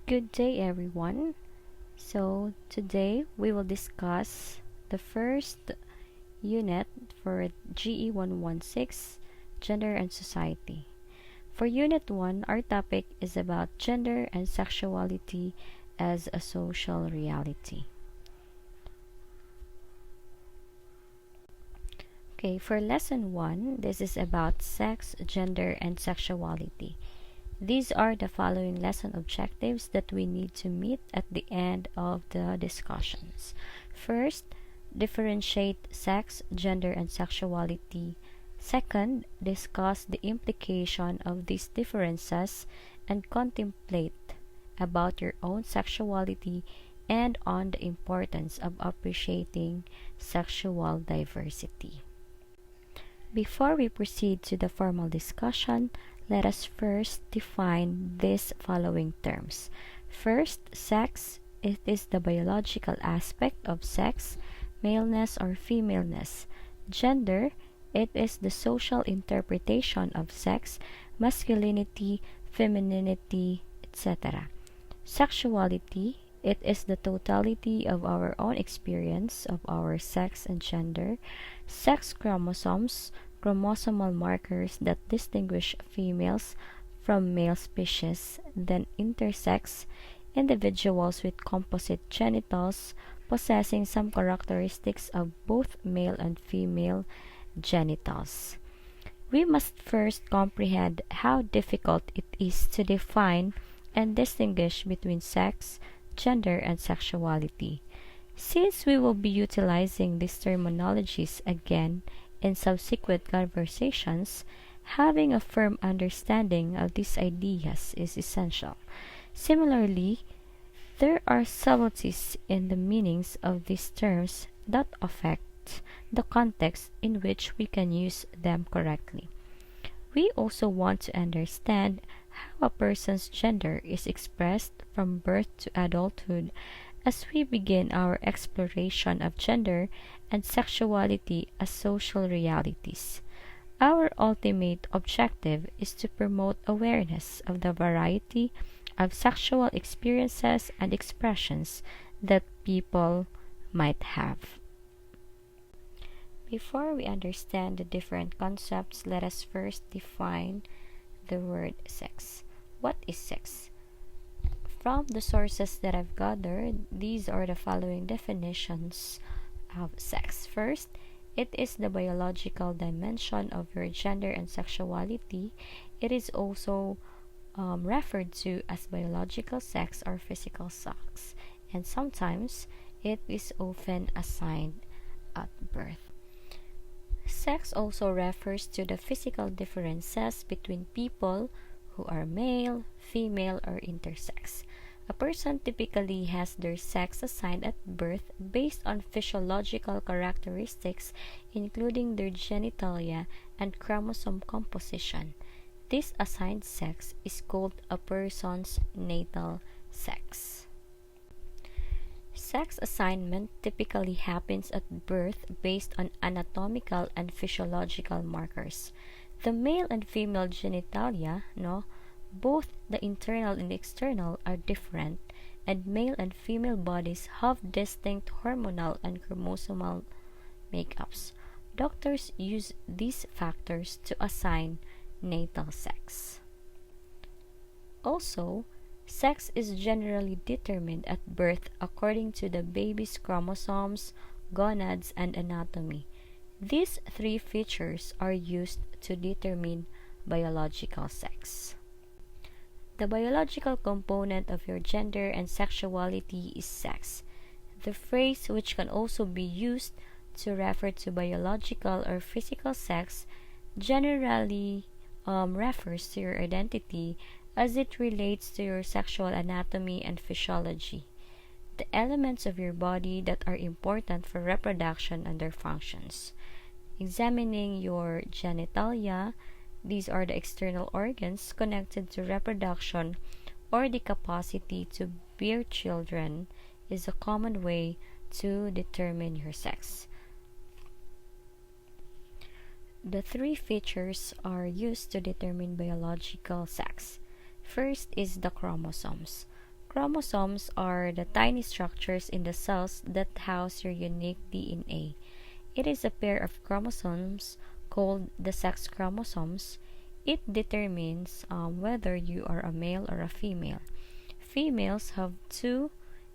Good day, everyone. So, today we will discuss the first unit for GE 116, Gender and Society. For Unit 1, our topic is about gender and sexuality as a social reality. Okay, for Lesson 1, this is about sex, gender, and sexuality. These are the following lesson objectives that we need to meet at the end of the discussions. First, differentiate sex, gender, and sexuality. Second, discuss the implication of these differences and contemplate about your own sexuality and on the importance of appreciating sexual diversity. Before we proceed to the formal discussion, let us first define these following terms. First, sex. It is the biological aspect of sex, maleness or femaleness. Gender. It is the social interpretation of sex, masculinity, femininity, etc. Sexuality. It is the totality of our own experience of our sex and gender. Sex chromosomes, chromosomal markers that distinguish females from male species. Then intersex, individuals with composite genitals possessing some characteristics of both male and female genitals. We must first comprehend how difficult it is to define and distinguish between sex, gender, and sexuality. Since we will be utilizing these terminologies again in subsequent conversations, having a firm understanding of these ideas is essential. Similarly, there are subtleties in the meanings of these terms that affect the context in which we can use them correctly. We also want to understand how a person's gender is expressed from birth to adulthood as we begin our exploration of gender and sexuality as social realities. Our ultimate objective is to promote awareness of the variety of sexual experiences and expressions that people might have. Before we understand the different concepts, let us first define the word sex. What is sex? From the sources that I've gathered, these are the following definitions of sex. First, it is the biological dimension of your gender and sexuality. It is also referred to as biological sex or physical sex, and sometimes it is often assigned at birth. Sex also refers to the physical differences between people who are male, female, or intersex. A person typically has their sex assigned at birth based on physiological characteristics, including their genitalia and chromosome composition. This assigned sex is called a person's natal sex. Sex assignment typically happens at birth based on anatomical and physiological markers. The male and female genitalia, both the internal and external, are different, and male and female bodies have distinct hormonal and chromosomal makeups. Doctors use these factors to assign natal sex. Also, sex is generally determined at birth according to the baby's chromosomes, gonads, and anatomy. These three features are used to determine biological sex. The biological component of your gender and sexuality is sex. The phrase, which can also be used to refer to biological or physical sex, generally refers to your identity as it relates to your sexual anatomy and physiology, the elements of your body that are important for reproduction and their functions. Examining your genitalia, these are the external organs connected to reproduction or the capacity to bear children, is a common way to determine your sex. The three features are used to determine biological sex. First is the chromosomes. chromosomes are the tiny structures in the cells that house your unique DNA. It is a pair of chromosomes called the sex chromosomes. It determines whether you are a male or a female. Females have two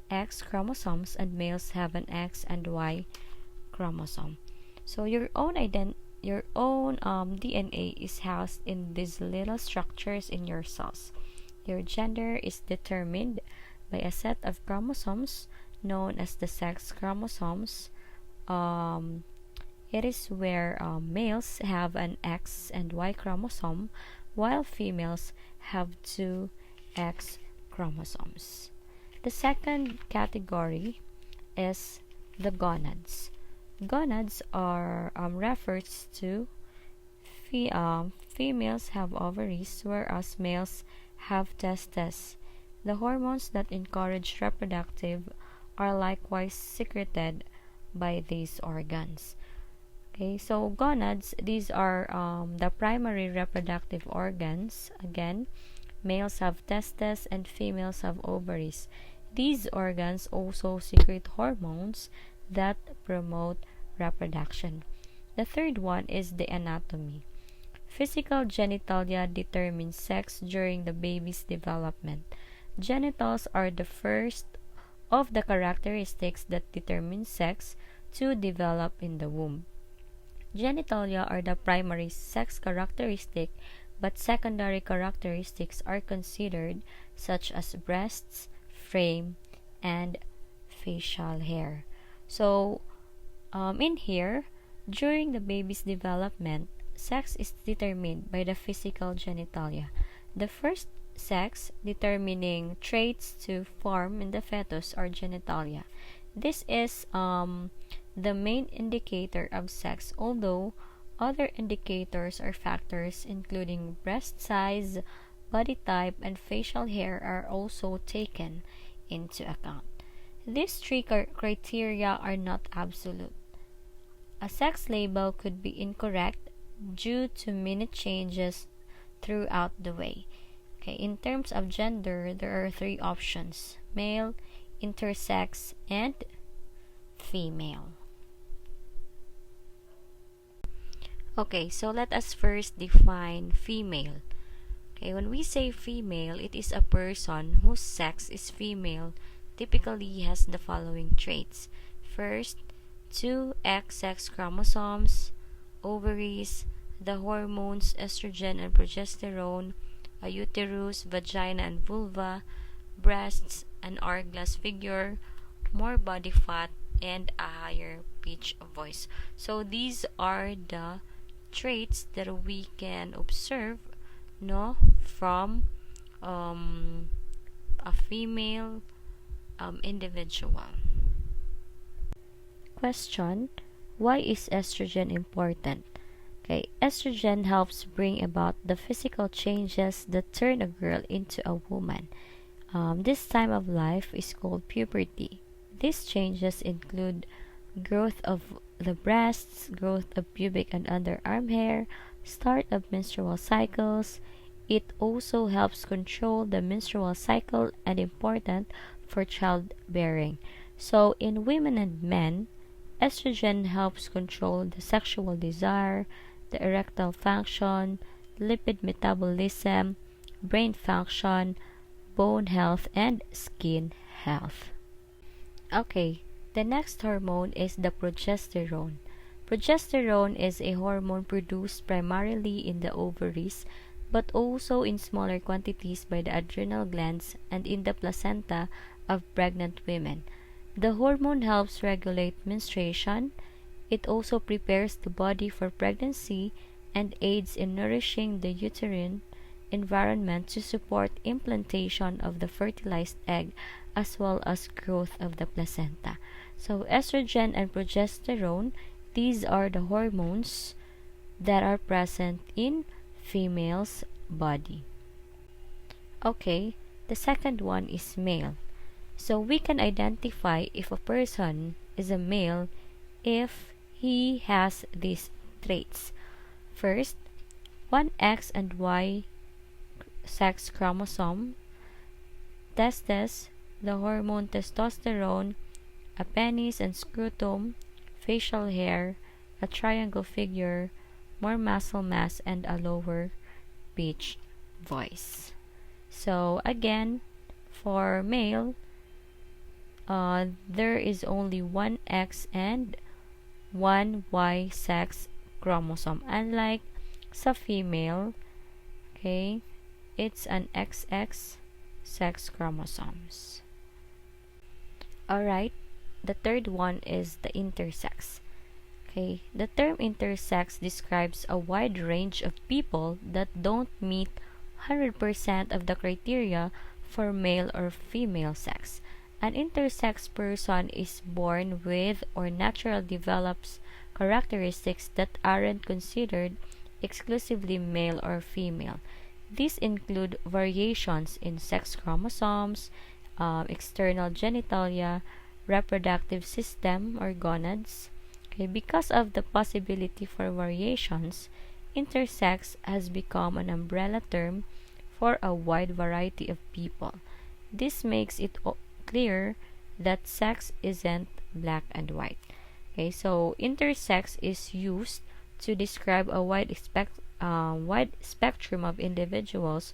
X chromosomes and males have an X and Y chromosome. So your own DNA is housed in these little structures in your cells. Your gender is determined by a set of chromosomes known as the sex chromosomes. Um, it is where males have an X and Y chromosome, while females have two X chromosomes. The second category is the gonads. Gonads are refers to females have ovaries, whereas males have testes. The hormones that encourage reproductive are likewise secreted by these organs. Okay, so gonads, these are the primary reproductive organs. Again, males have testes and females have ovaries. These organs also secrete hormones that promote reproduction. The third one is the anatomy. Physical genitalia determines sex during the baby's development. Genitals are the first of the characteristics that determine sex to develop in the womb. Genitalia are the primary sex characteristic, but secondary characteristics are considered, such as breasts, frame, and facial hair. So, in here, during the baby's development, sex is determined by the physical genitalia. The first sex determining traits to form in the fetus are genitalia. This is the main indicator of sex, although other indicators or factors including breast size, body type, and facial hair are also taken into account. These three criteria are not absolute. A sex label could be incorrect due to minute changes throughout the way. Okay, in terms of gender, there are three options: male, intersex, and female. Okay, so let us first define female. Okay, when we say female, it is a person whose sex is female, typically has the following traits. First, two X sex chromosomes, ovaries, the hormones estrogen and progesterone, a uterus, vagina and vulva, breasts, an hourglass figure, more body fat, and a higher pitch voice. So these are the traits that we can observe, no, from a female individual. Question: why is estrogen important? Okay, estrogen helps bring about the physical changes that turn a girl into a woman. This time of life is called puberty. These changes include growth of the breasts, growth of pubic and underarm hair, start of menstrual cycles. It also helps control the menstrual cycle and important for childbearing. So in women and men, estrogen helps control the sexual desire, the erectile function, lipid metabolism, brain function, bone health, and skin health. Okay, the next hormone is the progesterone. Progesterone is a hormone produced primarily in the ovaries, but also in smaller quantities by the adrenal glands and in the placenta of pregnant women. The hormone helps regulate menstruation. It also prepares the body for pregnancy and aids in nourishing the uterine environment to support implantation of the fertilized egg as well as growth of the placenta. So estrogen and progesterone, these are the hormones that are present in female's body. Okay, the second one is male. So we can identify if a person is a male if he has these traits. First, one X and Y sex chromosome. testes, the hormone testosterone, a penis and scrotum, facial hair, a triangle figure, more muscle mass, and a lower pitch voice. So again, for male, there is only one X and one Y sex chromosome. Unlike sa female, okay, it's an XX sex chromosomes. Alright, the third one is the intersex. Okay, the term intersex describes a wide range of people that don't meet 100% of the criteria for male or female sex. An intersex person is born with or naturally develops characteristics that aren't considered exclusively male or female. These include variations in sex chromosomes, external genitalia, reproductive system or gonads. Okay, because of the possibility for variations, intersex has become an umbrella term for a wide variety of people. This makes it clear that sex isn't black and white. Okay, so intersex is used to describe a wide spectrum of individuals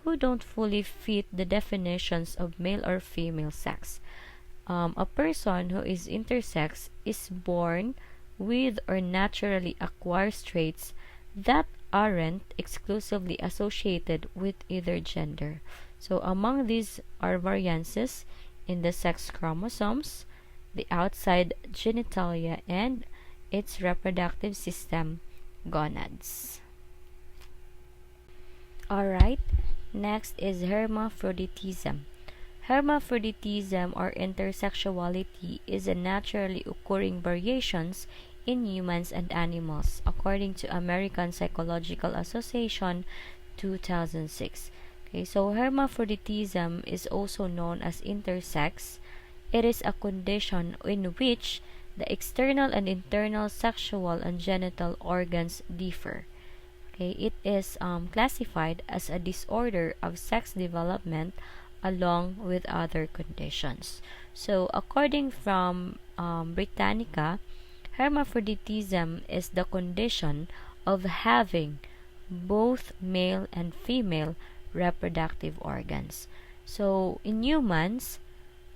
who don't fully fit the definitions of male or female sex. A person who is intersex is born with or naturally acquires traits that aren't exclusively associated with either gender. So among these are variances in the sex chromosomes, the outside genitalia, and its reproductive system, gonads. Alright, next is hermaphroditism. Hermaphroditism or intersexuality is a naturally occurring variations in humans and animals, according to American Psychological Association 2006. Okay, so hermaphroditism is also known as intersex. It is a condition in which the external and internal sexual and genital organs differ. Okay, it is classified as a disorder of sex development along with other conditions. So, according from Britannica, hermaphroditism is the condition of having both male and female reproductive organs. So, in humans,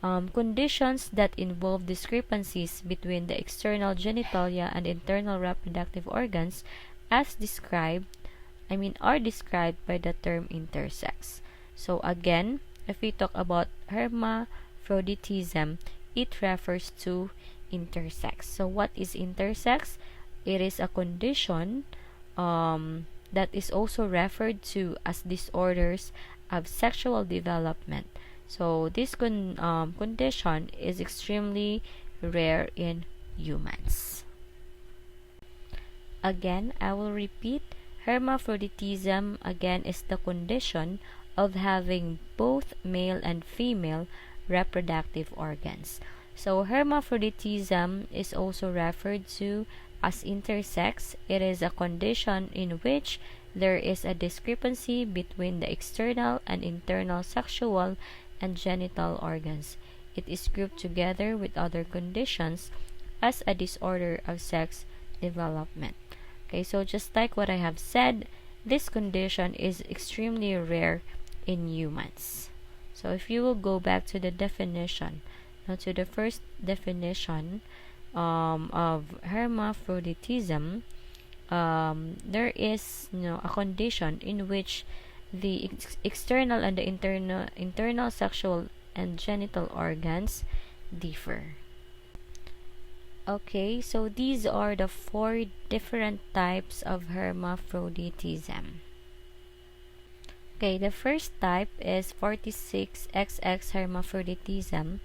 conditions that involve discrepancies between the external genitalia and internal reproductive organs as are described by the term intersex. So again, if we talk about hermaphroditism, it refers to intersex. So what is intersex? It is a condition that is also referred to as disorders of sexual development. So this condition is extremely rare in humans. Again, I will repeat, hermaphroditism again is the condition of having both male and female reproductive organs. So hermaphroditism is also referred to as intersex. It is a condition in which there is a discrepancy between the external and internal sexual and genital organs. It is grouped together with other conditions as a disorder of sex development. Okay, so just like what I have said, this condition is extremely rare in humans. So if you will go back to the definition, now to the first definition of hermaphroditism, there is a condition in which the external and the internal sexual and genital organs differ. Okay, so these are the 4 different types of hermaphroditism. Okay, the first type is 46XX hermaphroditism.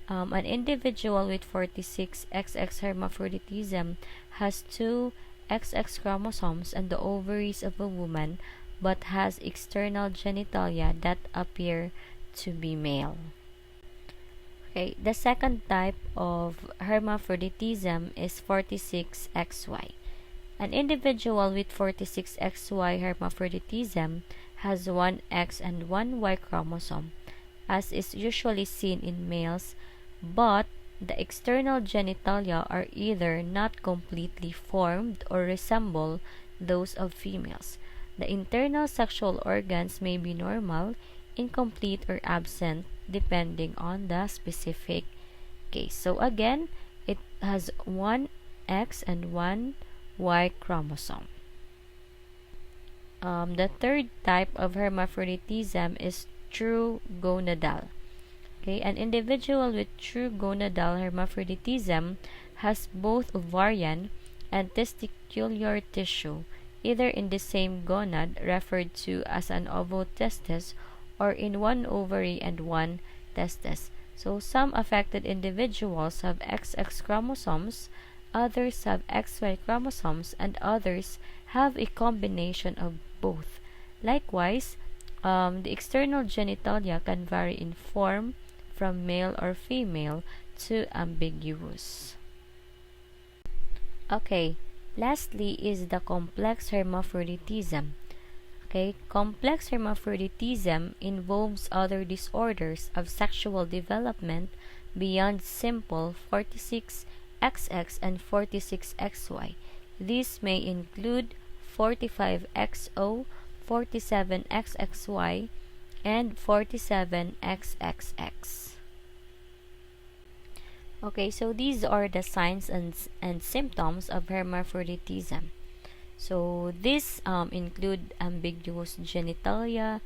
An individual with 46XX hermaphroditism has 2 XX chromosomes and the ovaries of a woman, but has external genitalia that appear to be male. Okay, the second type of hermaphroditism is 46XY. An individual with 46XY hermaphroditism has 1 X and 1 Y chromosome. as is usually seen in males, but the external genitalia are either not completely formed or resemble those of females. The internal sexual organs may be normal, incomplete, or absent depending on the specific case. So again, it has one X and one Y chromosome. The third type of hermaphroditism is true gonadal. Okay, an individual with true gonadal hermaphroditism has both ovarian and testicular tissue, either in the same gonad, referred to as an ovotestis, or in one ovary and one testis. So some affected individuals have XX chromosomes, others have XY chromosomes, and others have a combination of both. Likewise, the external genitalia can vary in form from male or female to ambiguous. Okay, lastly is the complex hermaphroditism. Okay, complex hermaphroditism involves other disorders of sexual development beyond simple 46XX and 46XY. These may include 45XO, 47XXY, and 47XXX. Okay, so these are the signs and symptoms of hermaphroditism. So these include ambiguous genitalia,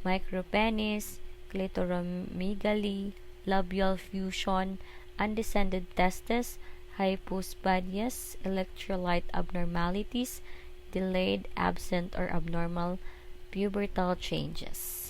micropenis, clitoromegaly, labial fusion, undescended testes, hypospadias, electrolyte abnormalities, delayed, absent, or abnormal pubertal changes.